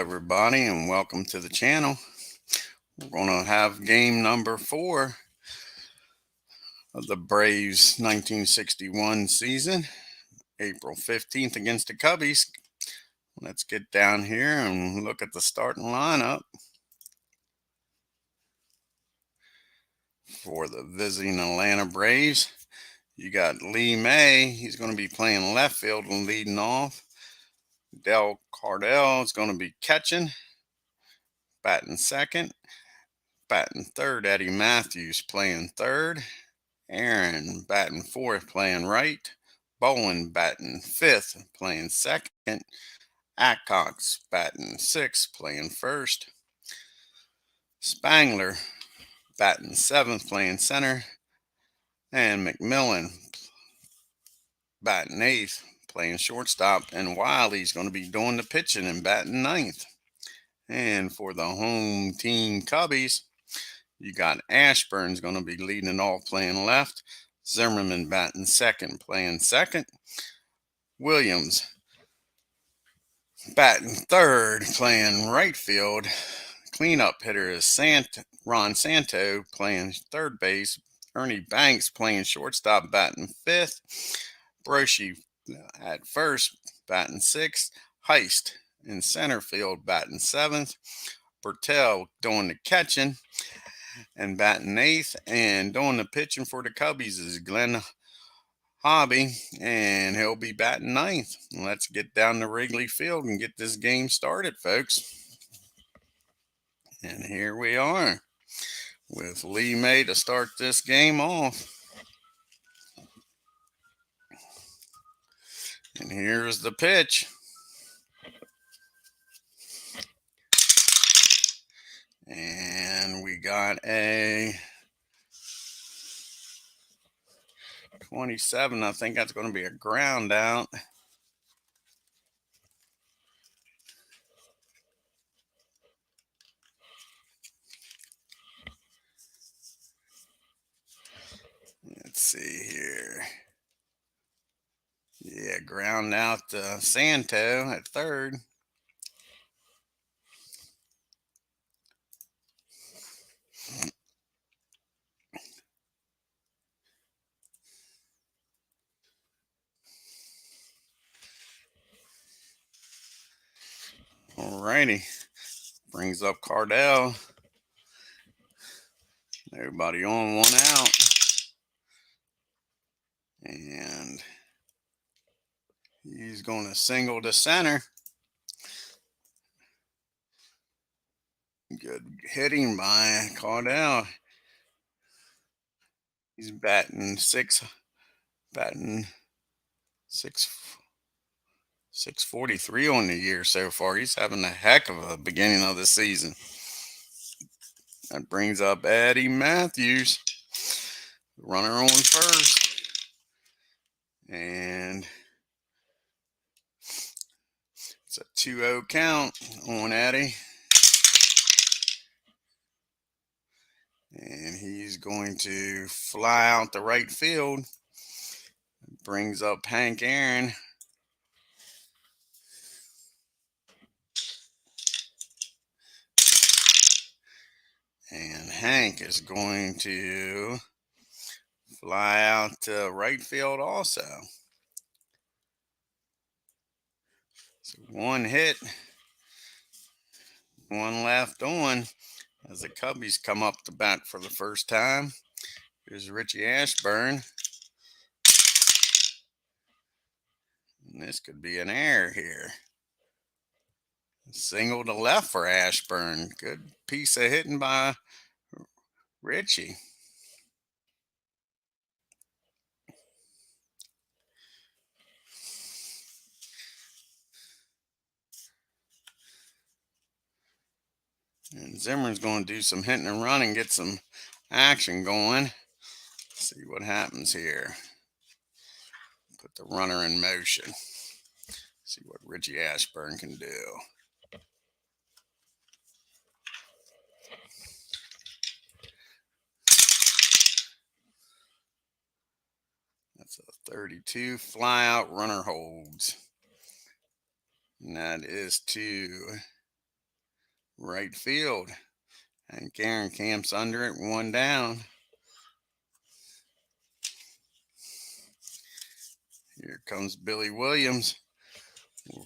everybody, and welcome to the channel. We're going to have game number 4 of the Braves 1961 season, April 15th against the Cubbies. Let's get down here and look at the starting lineup for the visiting Atlanta Braves. You got Lee May. He's going to be playing left field and leading off. Del Cardell is going to be catching, batting second. Batting third, Eddie Matthews playing third. Aaron batting fourth, playing right. Bowen batting fifth, playing second. Atcox batting sixth, playing first. Spangler batting seventh, playing center. And McMillan batting eighth, playing shortstop. And Wiley's going to be doing the pitching and batting ninth. And for the home team Cubbies, you got Ashburn's going to be leading off, playing left. Zimmerman batting second, playing second. Williams batting third, playing right field. Cleanup hitter is Ron Santo playing third base. Ernie Banks playing shortstop, batting fifth. Broshi at first, batting sixth. Heist in center field, batting seventh. Bertel doing the catching and batting eighth. And doing the pitching for the Cubbies is GLEN, HOBBIE, and he'll be batting ninth. Let's get down to Wrigley Field and get this game started, folks. And here we are with Lee May to start this game off. And here's the pitch. And we got a 27. I think that's going to be a ground out. Let's see here. Yeah, ground out Santo at third. Alrighty. Brings up Cardell. Everybody on, one out. And he's going to single to center. Good hitting by Cardell. He's batting 643 on the year so far. He's having a heck of a beginning of the season. That brings up Eddie Matthews, runner on first. And it's a 2-0 count on Eddie. And he's going to fly out the right field. Brings up Hank Aaron. And Hank is going to fly out to right field also. So one hit, one left on as the Cubbies come up to bat for the first time. Here's Richie Ashburn. And this could be an error here. Single to left for Ashburn. Good piece of hitting by Richie. And Zimmerman's going to do some hitting and running, get some action going. See what happens here. Put the runner in motion. See what Richie Ashburn can do. That's a 32. Fly out, runner holds. And that is 2. right field. And Karen camps under it, one down. Here comes Billy Williams.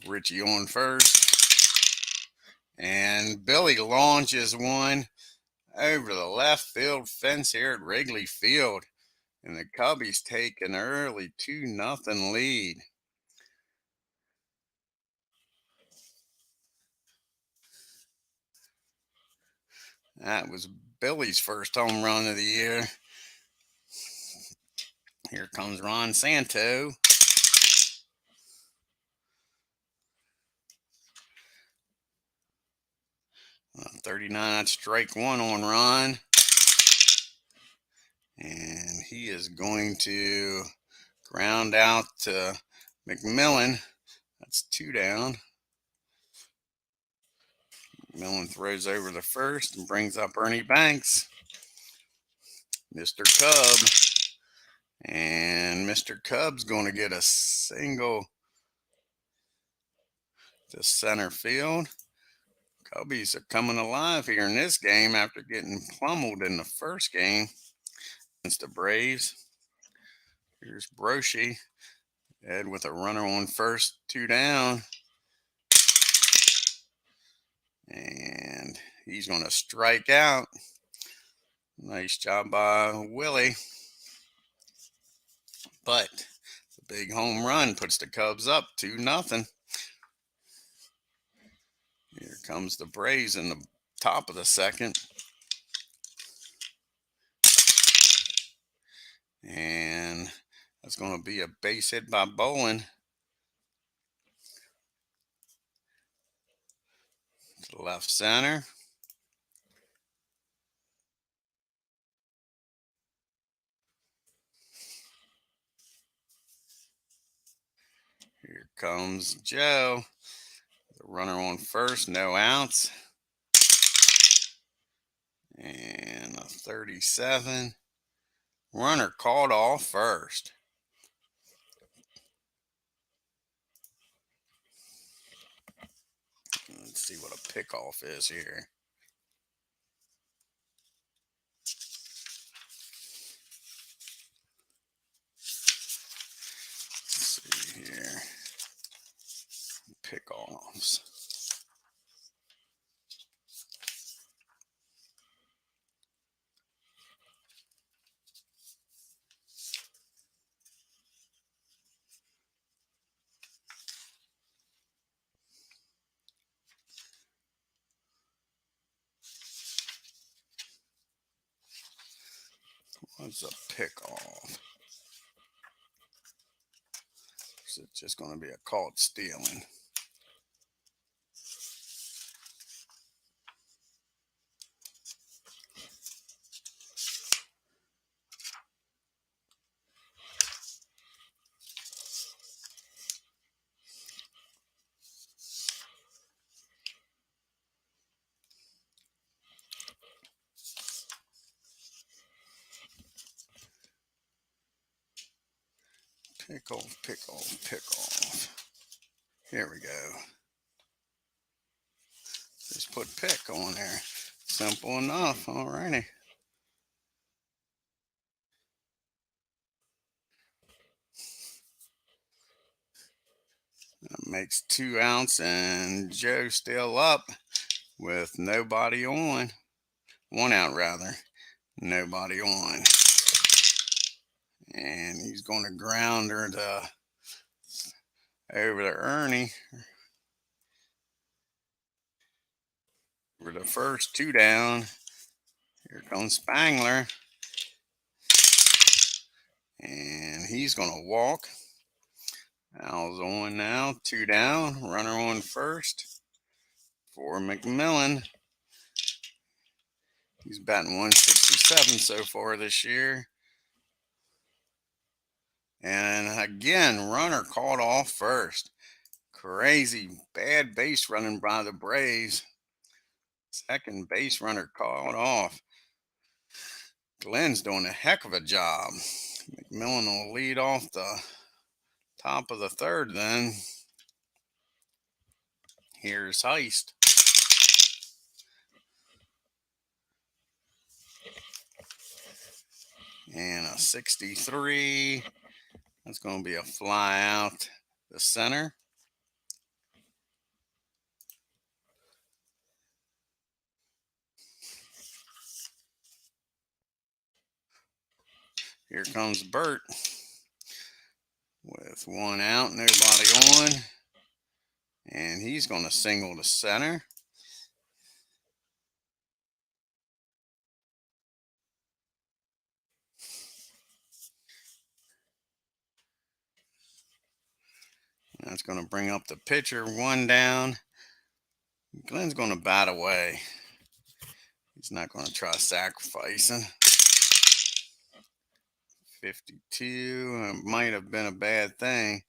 Richie on first. And Billy launches one over the left field fence here at Wrigley Field. And the Cubbies take an early 2-0 lead. That was Billy's first home run of the year. Here comes Ron Santo. 39, that's strike one on Ron. And he is going to ground out to McMillan. That's two down. McMillan throws over the first and brings up Ernie Banks. Mr. Cub. And Mr. Cub's going to get a single to center field. Cubbies are coming alive here in this game after getting pummeled in the first game against the Braves. Here's Broshi. Ed with a runner on first, two down. And he's going to strike out. Nice job by Willie. But the big home run puts the Cubs up 2-0. Here comes the Braves in the top of the second. And that's going to be a base hit by Bolin. To left center. Here comes Joe. The runner on first, no outs. And a 37. Runner called off first. Let's see what a pickoff is here. Let's see here. Pickoffs. What's a pickoff? Is it just going to be a caught stealing? Pickoff, pickoff, pickoff. Here we go. Just put pick on there. Simple enough. Alrighty. That makes 2 outs, and Joe still up with nobody on. 1 out rather. Nobody on. And he's going to ground her over to Ernie. For the first, 2 down. Here comes Spangler. And he's going to walk. Al's on now, 2 down. Runner on first for McMillan. He's batting 167 so far this year. And again, runner caught off first. Crazy bad base running by the Braves. Second base runner caught off. Glen's doing a heck of a job. McMillan will lead off the top of the third then. Here's Heist. And a 63. That's going to be a fly out the center. Here comes Bert with one out, nobody on. And he's going to single to center. That's going to bring up the pitcher, one down. Glen's going to bat away. He's not going to try sacrificing. 52. It might have been a bad thing.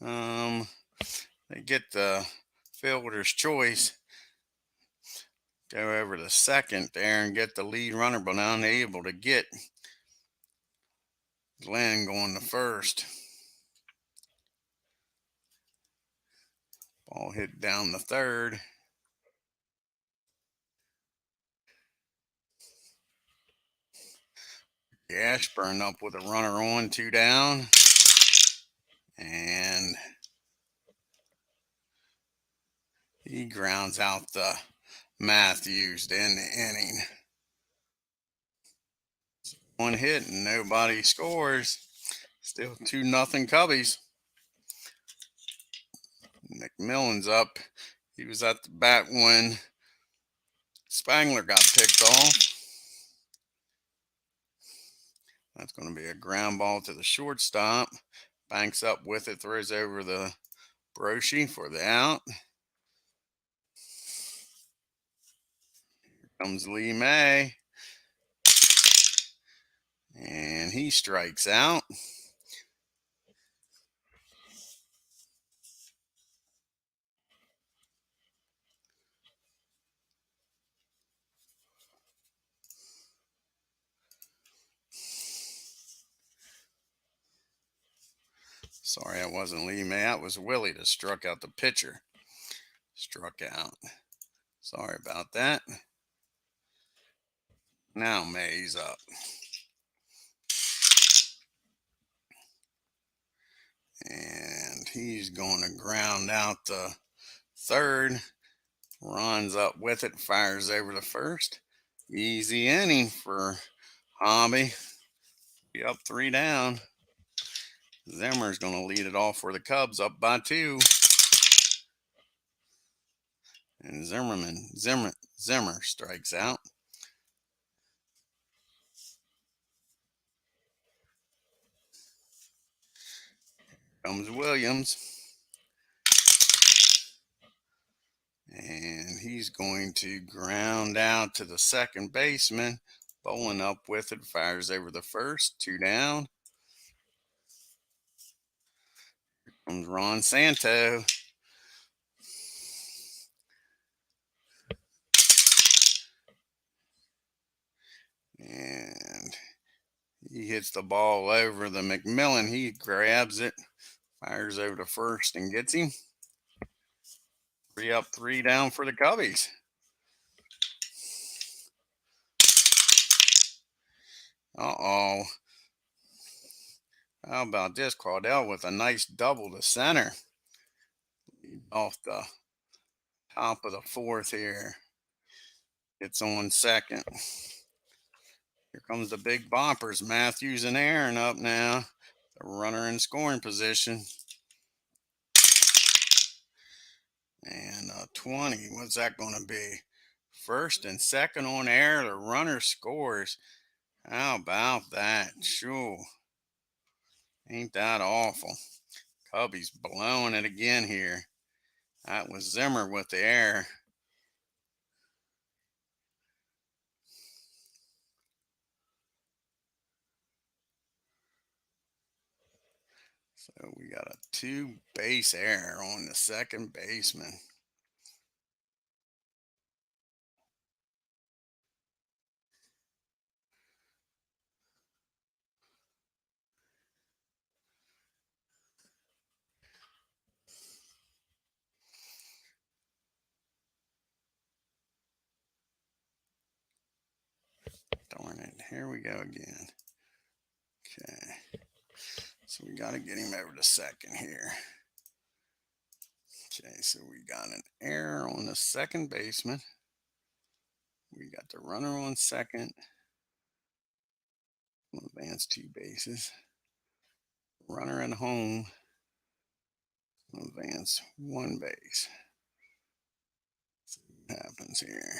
They get the fielder's choice. Go over to second there and get the lead runner, but unable to get Glen going to first. Ball hit down the third. Ashburn up with a runner on, two down. And he grounds out the Matthews in the inning. One hit and nobody scores. Still 2-0 Cubbies. McMillan's up. He was at the bat when Spangler got picked off. That's going to be a ground ball to the shortstop. Banks up with it, throws over the Broshi for the out. Here comes Lee May. And he strikes out. Sorry, that wasn't Lee May. That was Willie that struck out the pitcher. Struck out. Sorry about that. Now May's up. And he's going to ground out the third. Runs up with it, fires over the first. Easy inning for Hobby. Be up 3 down. Zimmer's going to lead it off for the Cubs, up by 2. And Zimmer strikes out. Comes Williams. And he's going to ground out to the second baseman. Bowling up with it, fires over the first, 2 down. Here comes Ron Santo. And he hits the ball over the McMillan. He grabs it, fires over to first and gets him. 3 up, 3 down for the Cubbies. Uh-oh. How about this? Crawdell with a nice double to center. Off the top of the fourth here. It's on second. Here comes the big boppers. Matthews and Aaron up now. The runner in scoring position. And 20. What's that going to be? First and second on air. The runner scores. How about that? Sure. Ain't that awful? Cubbies blowing it again here. That was Zimmer with the air. So we got a 2-base error on the second baseman. Darn it. Here we go again. Okay. So we got to get him over to second here. Okay, so we got an error on the second baseman. We got the runner on second. We'll advance 2 bases. Runner at home. We'll advance 1 base. See what happens here.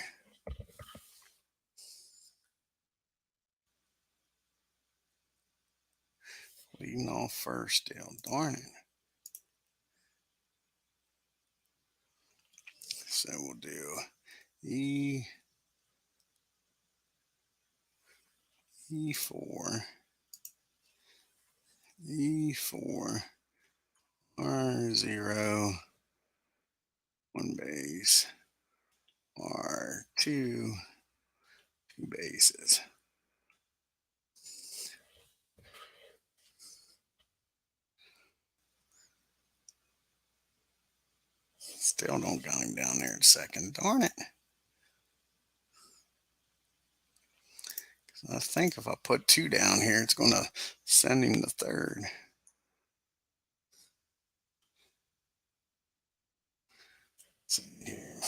Leading off first still. Darn it. So we'll do E4, E4, R0, 1 base, R2, 2 bases. Still don't got him down there at second. Darn it. I think if I put 2 down here, it's going to send him to third. Let's see here.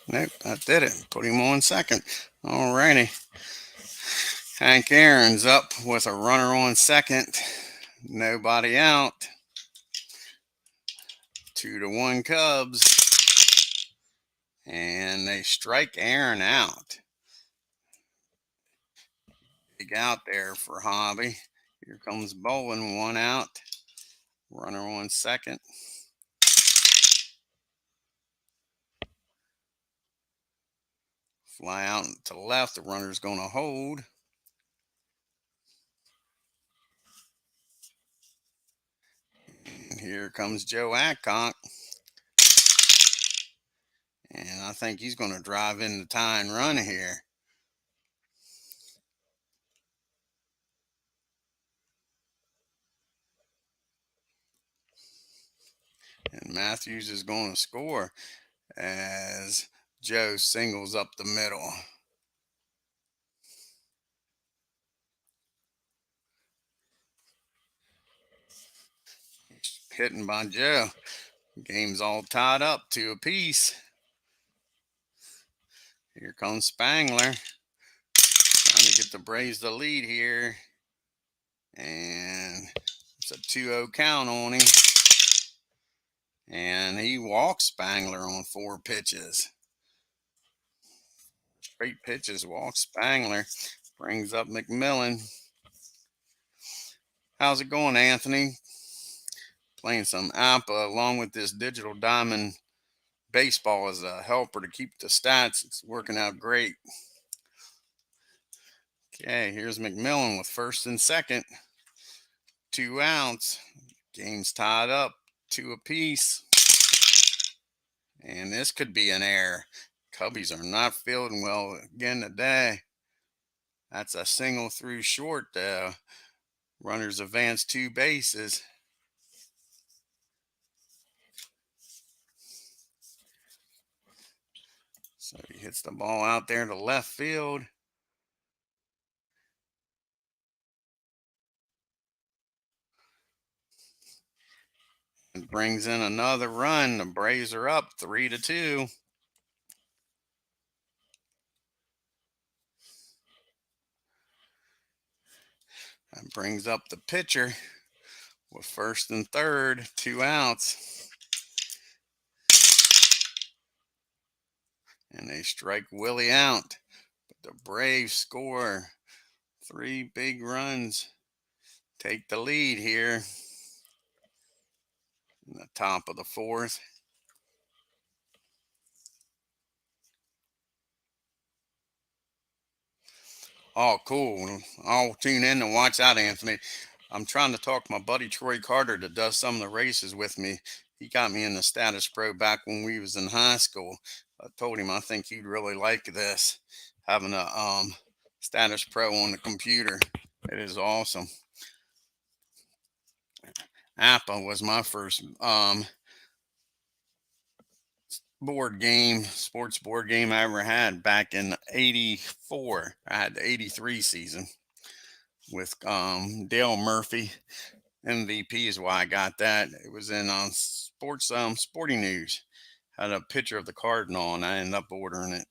Nope, I did it. Put him on second. All righty. Hank Aaron's up with a runner on second. Nobody out. 2-1 Cubs. And they strike Aaron out. Big out there for Hobby. Here comes Bowling, 1 out. Runner on second. Fly out to the left. The runner's going to hold. And here comes Joe Adcock. And I think he's going to drive in the tying run here. And Matthews is going to score as Joe singles up the middle. Hitting by Joe. Game's all tied up 2 apiece. Here comes Spangler. Trying to get the Braves the lead here. And it's a 2-0 count on him. And he walks Spangler on 4 pitches. Straight pitches, walks Spangler. Brings up McMillan. How's it going, Anthony? Playing some Apba along with this Digital Diamond baseball as a helper to keep the stats. It's working out great. Okay, here's McMillan with first and second. 2 outs. Game's tied up 2 apiece. And this could be an error. Cubbies are not fielding well again today. That's a single through short. Runners advance 2 bases. So he hits the ball out there to left field. And brings in another run. The Braves are up 3-2. And brings up the pitcher with first and third, 2 outs. And they strike Willie out. But the Braves score 3 big runs. Take the lead here in the top of the 4th. Oh, cool. I'll tune in and watch that, Anthony. I'm trying to talk my buddy Troy Carter that does some of the races with me. He got me in the Status Pro back when we was in high school. I told him I think he'd really like this, having a Status Pro on the computer. It is awesome. Appa was my first sports board game I ever had back in '84. I had the '83 season with Dale Murphy. MVP is why I got that. It was in Sporting News. Had a picture of the Cardinal, and I ended up ordering it.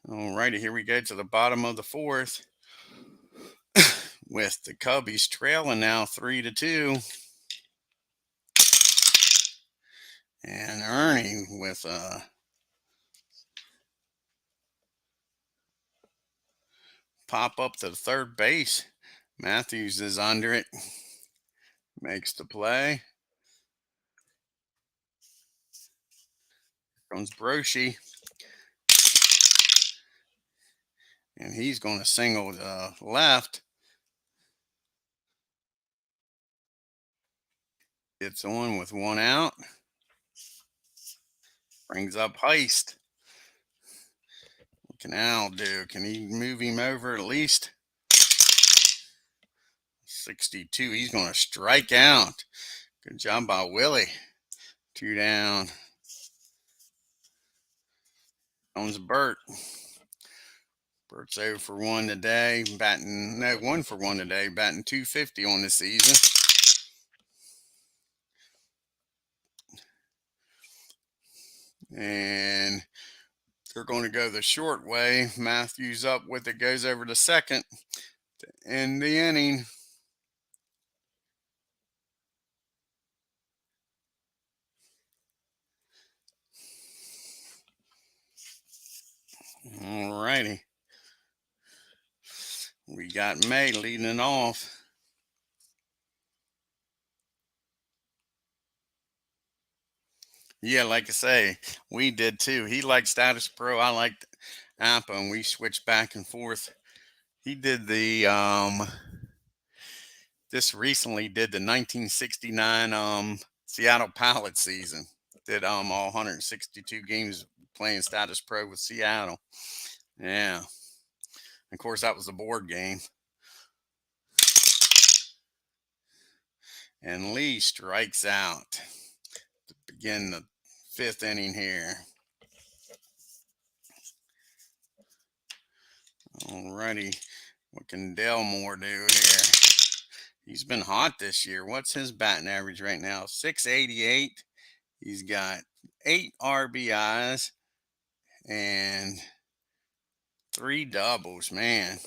Alrighty, here we go to the bottom of the fourth with the Cubbies trailing now 3-2. And Ernie with a pop up to the third base. Matthews is under it. Makes the play. Comes Broshi. And he's going to single the left. Gets on with one out. Brings up Heist. What can Al do? Can he move him over at least? 62. He's going to strike out. Good job by Willie. 2 down. Comes Bert. Bert's 0 for 1 today. 1 for 1 today. Batting .250 on the season. And they're going to go the short way. Matthews up with it, goes over to second to end the inning. All righty. We got May leading it off. Yeah, like I say, we did too. He liked Status Pro. I liked Apba, and we switched back and forth. He did this recently did the 1969 Seattle Pilot season. Did all 162 games playing Status Pro with Seattle. Yeah. Of course, that was a board game. And Lee strikes out to begin the 5th inning here. Alrighty, what can Delmore do here? He's been hot this year. What's his batting average right now? .688. He's got 8 RBIs and 3 doubles, man.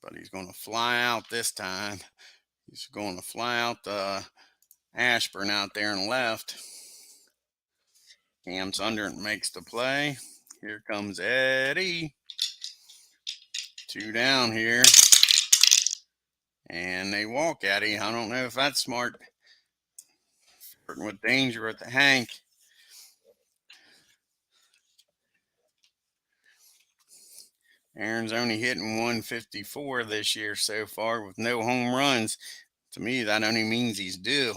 But he's going to fly out this time. He's going to fly out the Ashburn out there and left. Cam's under and makes the play. Here comes Eddie. 2 down here. And they walk Eddie. I don't know if that's smart. Flirting with danger at the Hank. Aaron's only hitting 154 this year so far with no home runs. To me, that only means he's due.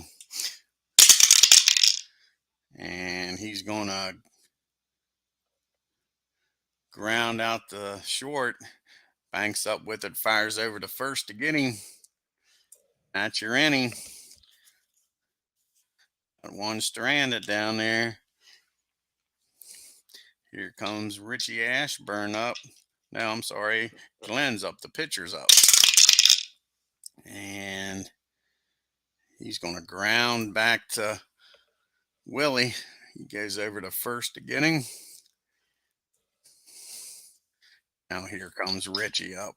And he's going to ground out the short. Banks up with it, fires over to first to get him. That's your inning. Got one stranded down there. Here comes Richie Ashburn up. No, I'm sorry. Glen's up. The pitcher's up. And he's going to ground back to Willie. He goes over to first to get him. Now here comes Richie up.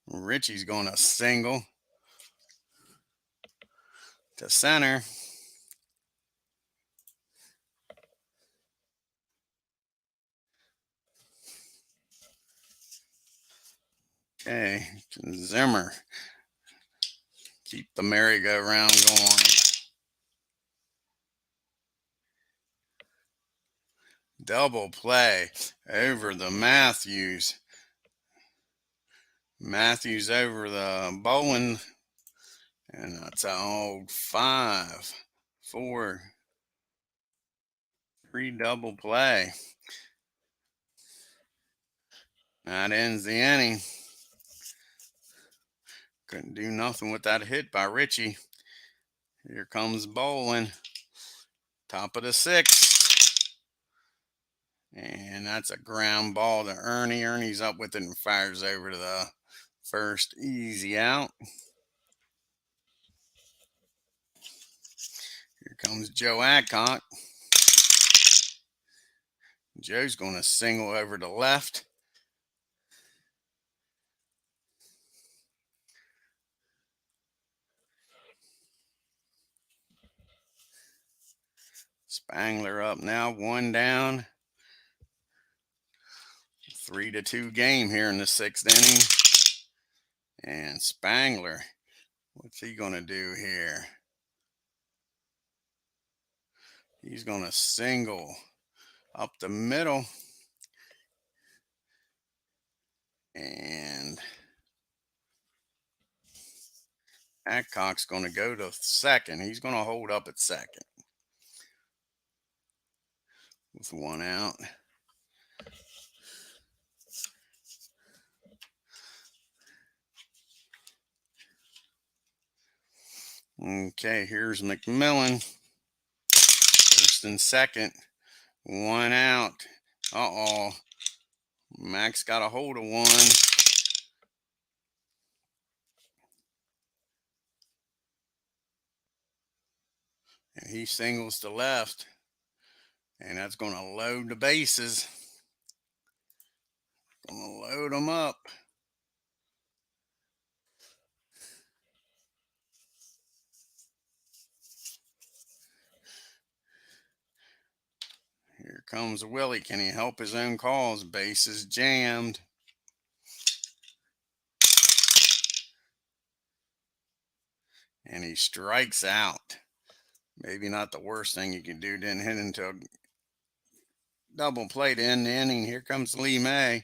Richie's going to single to center. Okay, Zimmer. Keep the merry-go-round going. Double play over the Matthews. Matthews over the Bowen. And that's an old 5, 4, 3 double play. That ends the inning. Couldn't do nothing with that hit by Richie. Here comes bowling. Top of the sixth. And that's a ground ball to Ernie. Ernie's up with it and fires over to the first, easy out. Here comes Joe Adcock. Joe's going to single over to left. Spangler up now, 1 down. 3-2 game here in the 6th inning. And Spangler, what's he going to do here? He's going to single up the middle. And Adcock's going to go to second. He's going to hold up at second with 1 out. Okay, here's McMillan. First and second. 1 out. Uh-oh. Max got a hold of 1. And he singles to left. And that's going to load the bases. Going to load them up. Here comes Willie. Can he help his own cause? Bases jammed. And he strikes out. Maybe not the worst thing you can do. Didn't hit into a double play to end the inning. Here comes Lee May.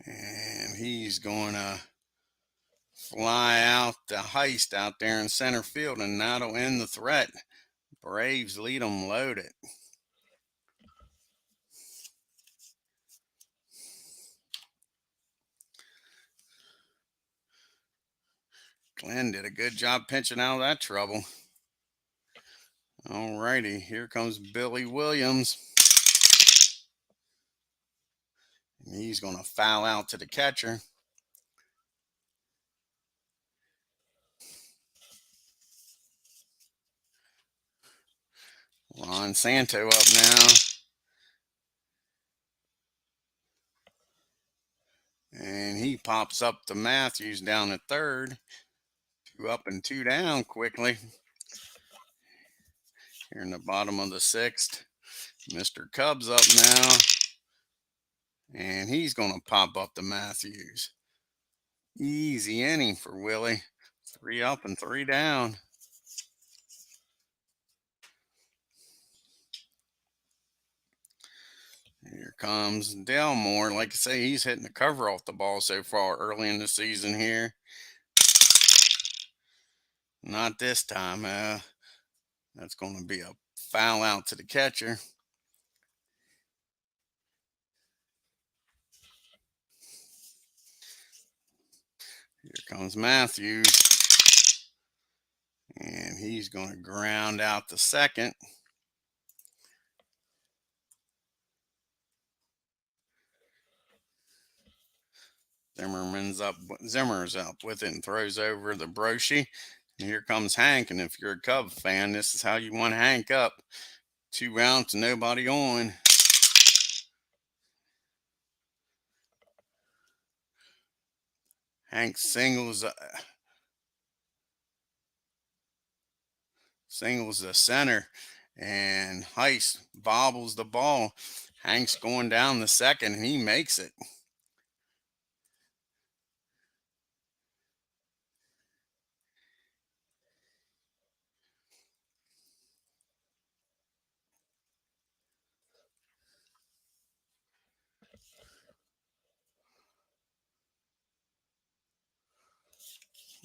And he's going to fly out the heist out there in center field, and that'll end the threat. Braves lead them loaded. Glenn did a good job pinching out of that trouble. All righty, here comes Billy Williams. And he's going to foul out to the catcher. Ron Santo up now. And he pops up to Matthews down at third. 2 up and 2 down quickly. Here in the bottom of the 6th. Mr. Cubs up now. And he's going to pop up to Matthews. Easy inning for Willie. 3 up and 3 down. Here comes Delmore. Like I say, he's hitting the cover off the ball so far early in the season here. Not this time. That's going to be a foul out to the catcher. Here comes Matthews. And he's going to ground out the second. Zimmer's up with it and throws over the Broshi. And here comes Hank. And if you're a Cub fan, this is how you want Hank up. 2 outs, nobody on. Hank singles the center, and Heist bobbles the ball. Hank's going down the second, and he makes it.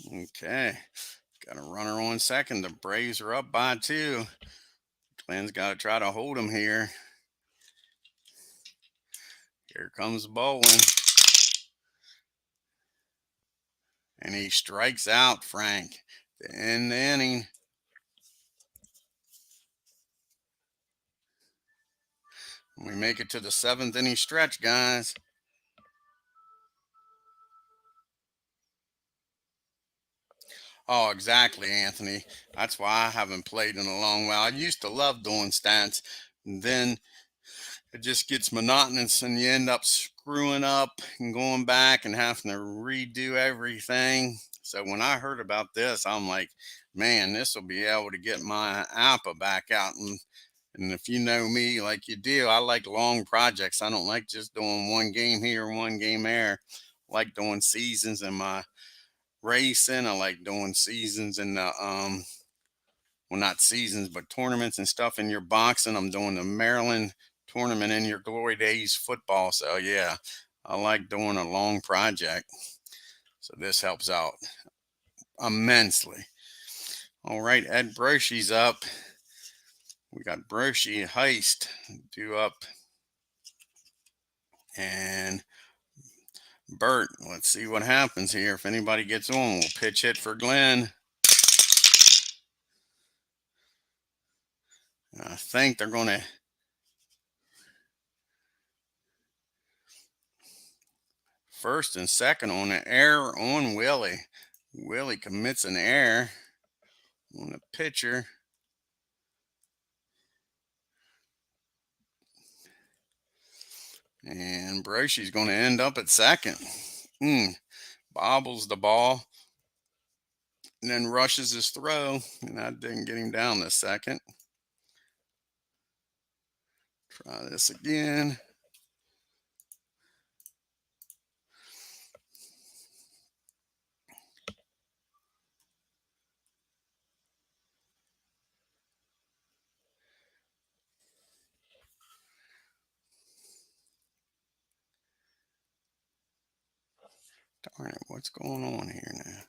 Okay, got a runner on second. The Braves are up by 2. Glenn's got to try to hold him here. Here comes bowling. And he strikes out Frank to end the inning. We make it to the 7th inning stretch, guys. Oh, exactly, Anthony. That's why I haven't played in a long while. I used to love doing stats, and then it just gets monotonous, and you end up screwing up and going back and having to redo everything. So when I heard about this, I'm like, man, this will be able to get my Apba back out. And if you know me like you do, I like long projects. I don't like just doing one game here, one game there. I like doing seasons in my racing. I like doing seasons in the well, not seasons, but tournaments and stuff in your boxing. I'm doing the Maryland tournament in your glory days football. So yeah, I like doing a long project. So this helps out immensely. All right, Ed Broshy's up. We got Broshy Heist due up. And Bert, let's see what happens here. If anybody gets on, we'll pitch hit for Glenn. I think they're going to first and second on an error on Willie. Willie commits an error on the pitcher. And Broshy's going to end up at second. Bobbles the ball and then rushes his throw. And that didn't get him down to second. Try this again. Darn it, what's going on here now?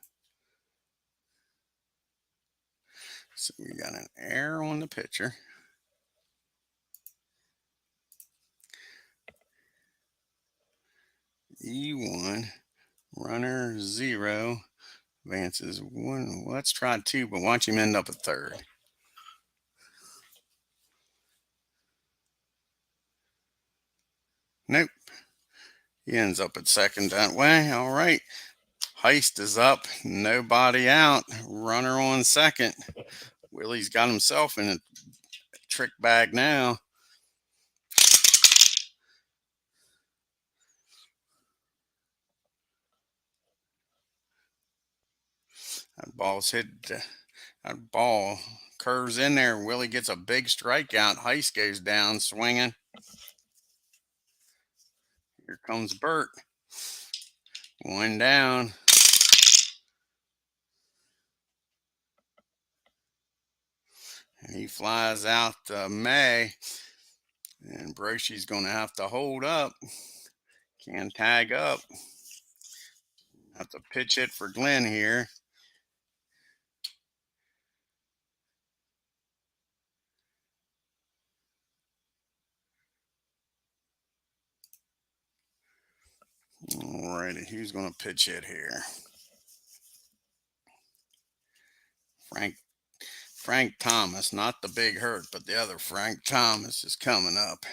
So we got an error on the pitcher. E1, runner 0, advances 1. Let's try 2, but watch him end up at third. Nope. He ends up at second that way. All right. Heist is up. Nobody out. Runner on second. Willie's got himself in a trick bag now. That ball's hit. That ball curves in there. Willie gets a big strikeout. Heist goes down swinging. Here comes Bert. One down. And he flies out to May. And Broshy's going to have to hold up. Can't tag up. Have to pitch it for Glenn here. All righty, who's going to pitch it here? Frank Thomas, not the big hurt, but the other Frank Thomas is coming up.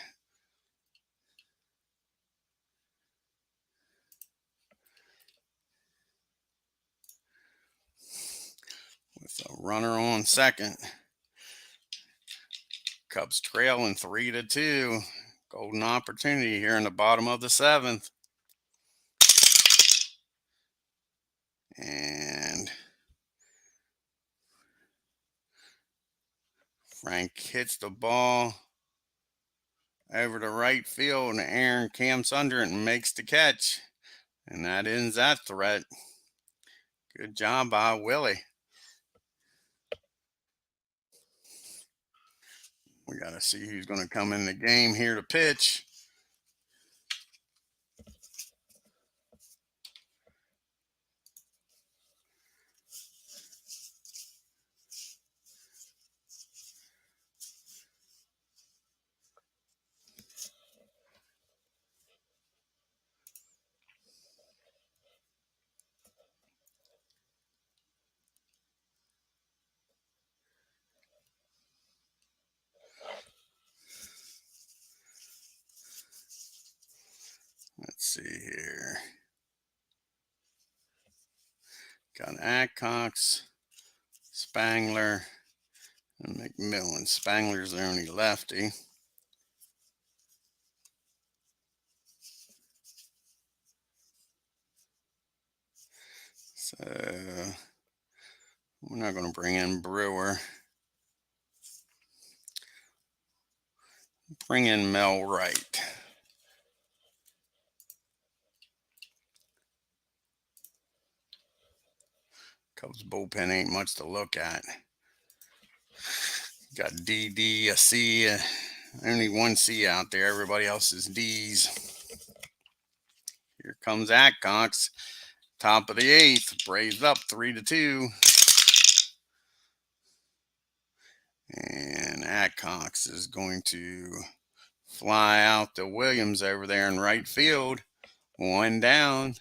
With a runner on second. Cubs trailing 3-2. Golden opportunity here in the bottom of the 7th. And Frank hits the ball over to right field, and Aaron camps under it and makes the catch. And that ends that threat. Good job by Willie. We got to see who's going to come in the game here to pitch. see here. Got Adcox, Spangler, and McMillan. Spangler's the only lefty. So we're not going to bring in Brewer. Bring in Mel Wright. Cubs bullpen ain't much to look at. Got DD, a C, only one C out there. Everybody else is D's. Here comes Adcox. Top of the 8th. Braves up 3-2. And Adcox is going to fly out to Williams over there in right field. One down.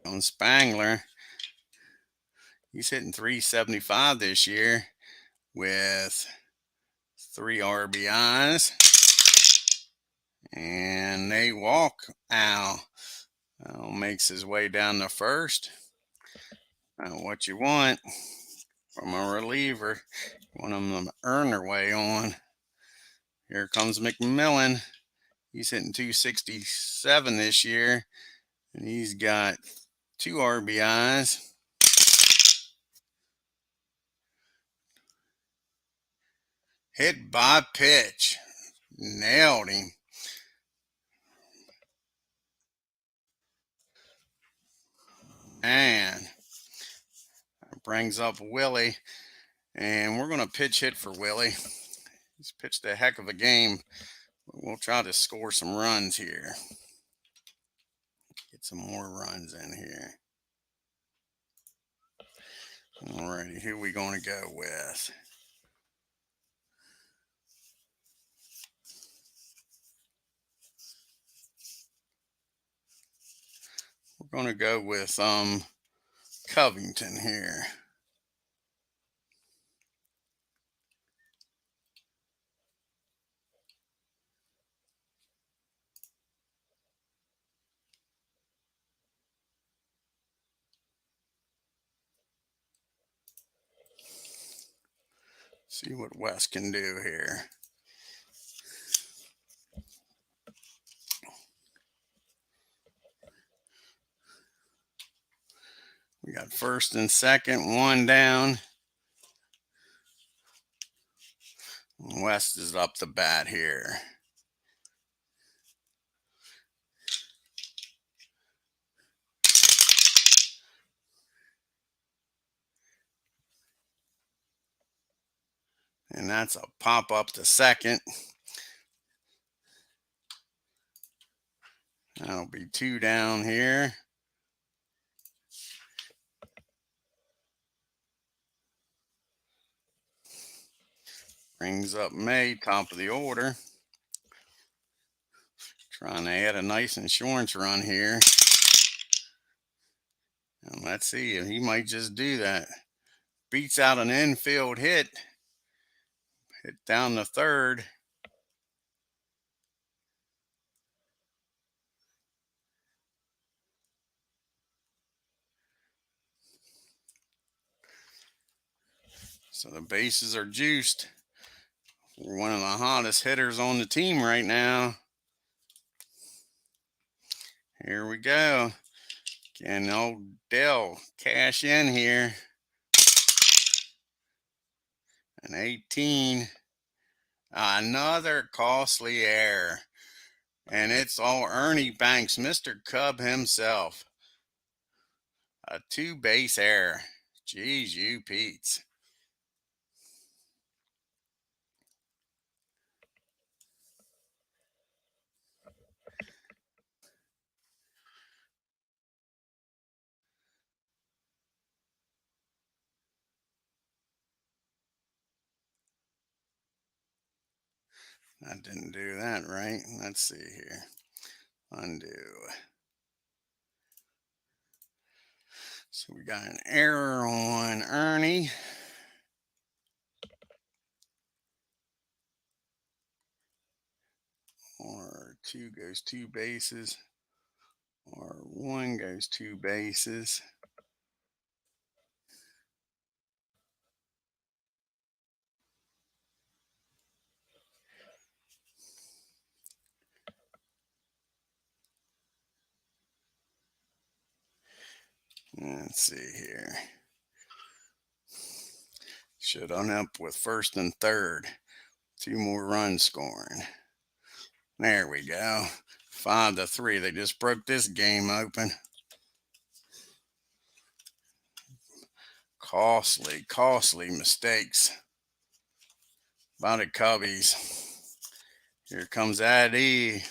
On Spangler. He's hitting .375 this year with 3 RBIs. And they walk Al. Al makes his way down to first. What you want from a reliever. You want them to earn their way on. Here comes McMillan. He's hitting .267 this year. And he's got 2 RBIs. Hit by pitch. Nailed him. And brings up Willie. And we're going to pitch hit for Willie. He's pitched a heck of a game. We'll try to score some runs here. Get some more runs in here. Alrighty, who are we going to go with? We're going to go with Covington here. See what Wes can do here. We got first and second, one down. West is up the bat here. And that's a pop up to second. That'll be 2 down here. Brings up May, top of the order. Trying to add a nice insurance run here. And let's see if he might just do that. Beats out an infield hit. Hit down the third. So the bases are juiced. We're one of the hottest hitters on the team right now. Here we go. Can old Dell cash in here? An 18. Another costly error. And it's all Ernie Banks, Mr. Cub himself. A 2-base error. Jeez, you Pete's. I didn't do that right. Let's see here. Undo. So we got an error on Ernie. 2 goes 2 bases, or 1 goes 2 bases. Let's see here. Should end up with first and third. 2 more runs scoring. There we go. 5-3. They just broke this game open. Costly mistakes by the Cubbies. Here comes Addy.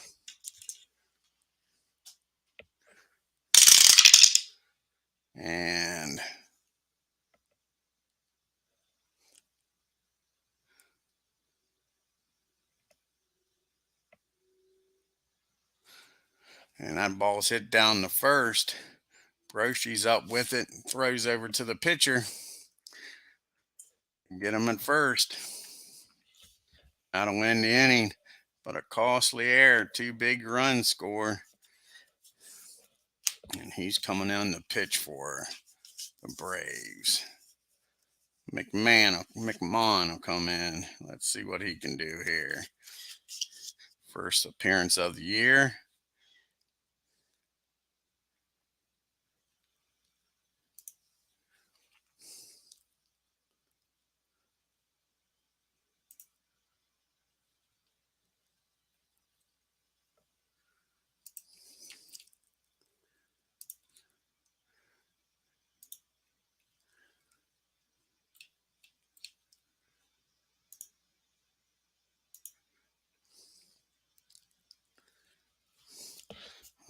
And that ball's hit down the first. Broshy's up with it, throws over to the pitcher. Get him at first. That'll win the inning, but a costly error. 2 big runs score. And he's coming in to pitch for the Braves. McMahon will come in. Let's see what he can do here. First appearance of the year.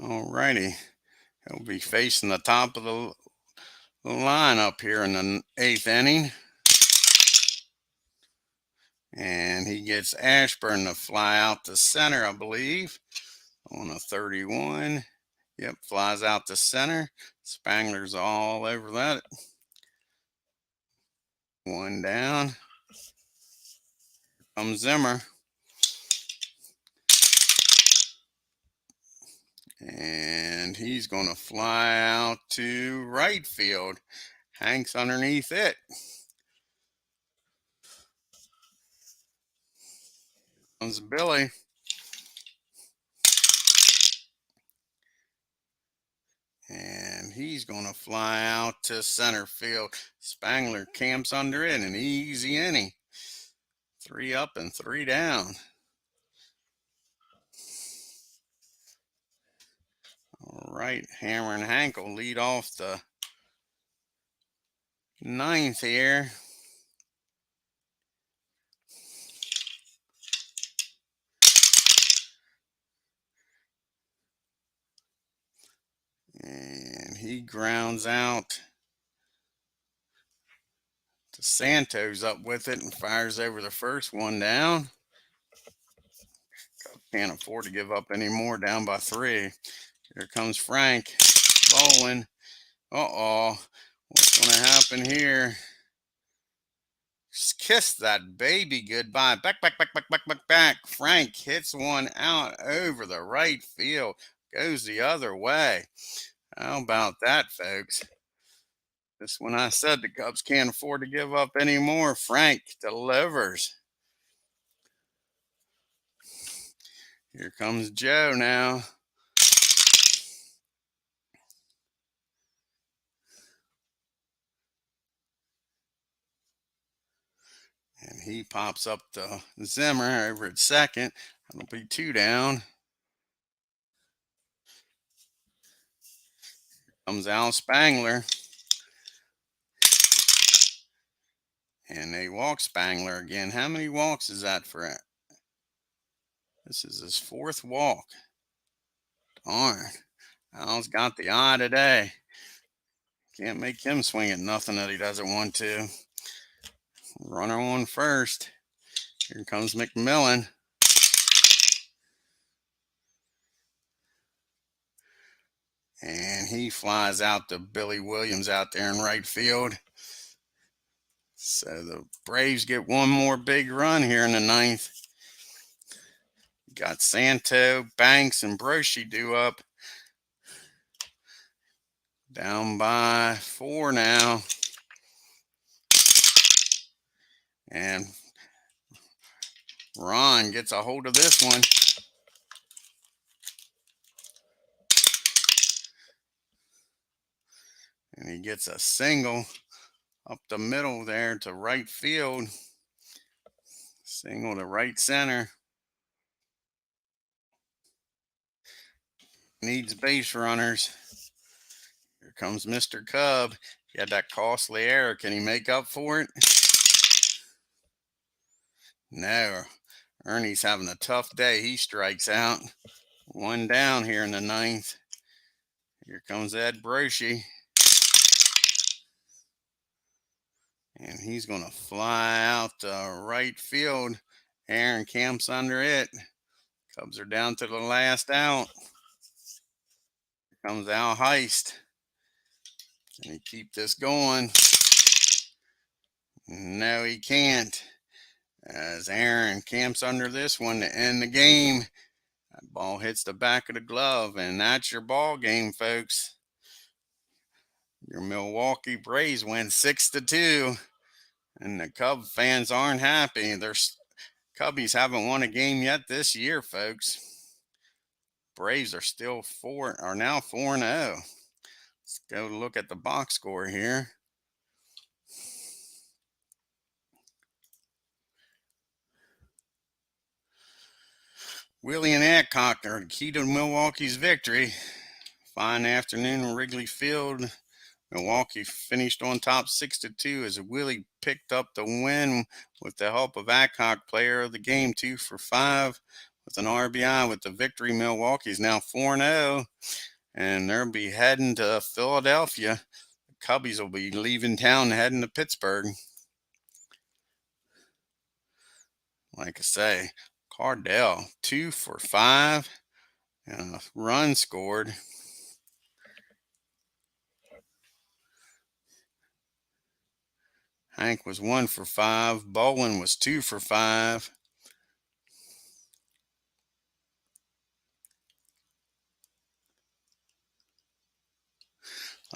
Alrighty. He'll be facing the top of the lineup here in the 8th inning. And he gets Ashburn to fly out to center, I believe, on a 31. Yep, flies out to center. Spangler's all over that. 1 down. Here comes Zimmer. And he's going to fly out to right field. Hanks underneath it. Comes Billy. And he's going to fly out to center field. Spangler camps under it. An easy inning. 3 up and 3 down. All right, Hammer and Hank will lead off the 9th here. And he grounds out to Santos up with it and fires over the first. 1 down. Can't afford to give up any more, down by 3. Here comes Frank bowling. Uh-oh. What's going to happen here? Just kiss that baby goodbye. Back. Frank hits one out over the right field. Goes the other way. How about that, folks? Just when I said the Cubs can't afford to give up any more, Frank delivers. Here comes Joe now. And he pops up to Zimmer over at second. That'll be 2 down. Comes Al Spangler. And they walk Spangler again. How many walks is that for it? This is his 4th walk. Darn. Al's got the eye today. Can't make him swing at nothing that he doesn't want to. Runner on first. Here comes McMillan. And he flies out to Billy Williams out there in right field. So the Braves get 1 more big run here in the 9th. Got Santo, Banks, and Broshi due up. Down by 4 now. And Ron gets a hold of this one. And he gets a single up the middle there to right field. Single to right center. Needs base runners. Here comes Mr. Cub. He had that costly error. Can he make up for it? No. Ernie's having a tough day. He strikes out. 1 down here in the 9th. Here comes Ed Broshi. And he's going to fly out to right field. Aaron camps under it. Cubs are down to the last out. Here comes Al Heist. Can he keep this going? No, he can't. As Aaron camps under this one to end the game. That ball hits the back of the glove, and that's your ball game, folks. Your Milwaukee Braves win 6-2, and the Cub fans aren't happy. Their Cubbies haven't won a game yet this year, folks. Braves are now 4-0. Let's go look at the box score here. Willie and Adcock are the key to Milwaukee's victory. Fine afternoon in Wrigley Field. Milwaukee finished on top 6-2 as Willie picked up the win with the help of Adcock, player of the game, 2 for 5 with an RBI. With the victory, Milwaukee is now 4-0, and they'll be heading to Philadelphia. The Cubbies will be leaving town and heading to Pittsburgh. Like I say, Cardell, 2 for 5 and a run scored. Hank was 1 for 5. Bowen was 2 for 5.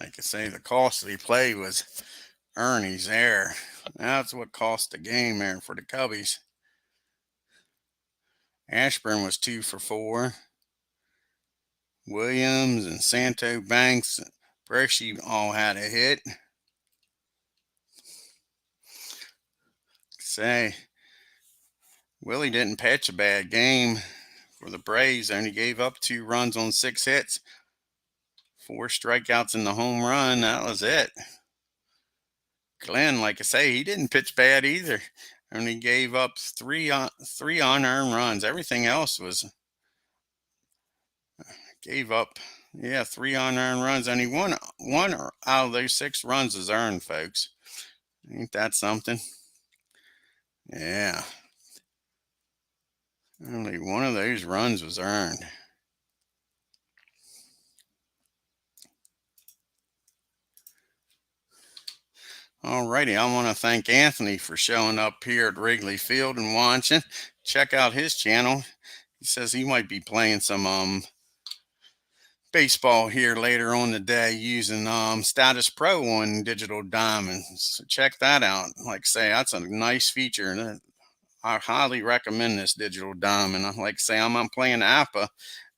Like I say, the costly play was Ernie's error. That's what cost the game there for the Cubbies. Ashburn was 2 for 4. Williams and Santo, Banks, Broshi all had a hit. Say, Willie didn't pitch a bad game for the Braves. Only gave up 2 runs on 6 hits. 4 strikeouts in the home run. That was it. Glenn, like I say, he didn't pitch bad either. Only gave up 3 unearned runs. Everything else gave up, 3 unearned runs. Only one out of those 6 runs is earned, folks. Ain't that something? Yeah. Only one of those runs was earned. Alrighty, I want to thank Anthony for showing up here at Wrigley Field and watching. Check out his channel. He says he might be playing some baseball here later on today using Status Pro on Digital Diamond. So check that out. Like I say, that's a nice feature, and I highly recommend this Digital Diamond. Like I say, I'm playing Apba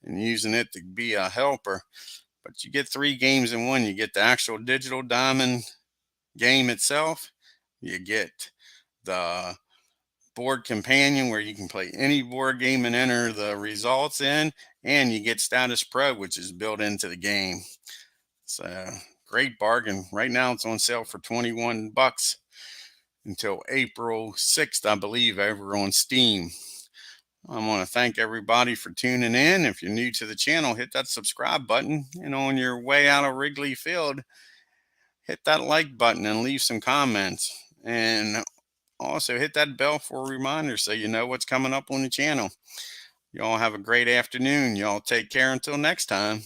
and using it to be a helper. But you get 3 games in one. You get the actual Digital Diamond game itself. You get the board companion where you can play any board game and enter the results in, and you get Status Pro, which is built into the game. So great bargain. Right now it's on sale for $21 until April 6th, I believe, over on Steam. I want to thank everybody for tuning in. If you're new to the channel, hit that subscribe button, and on your way out of Wrigley Field, hit that like button and leave some comments. And also hit that bell for a reminder so you know what's coming up on the channel. Y'all have a great afternoon. Y'all take care until next time.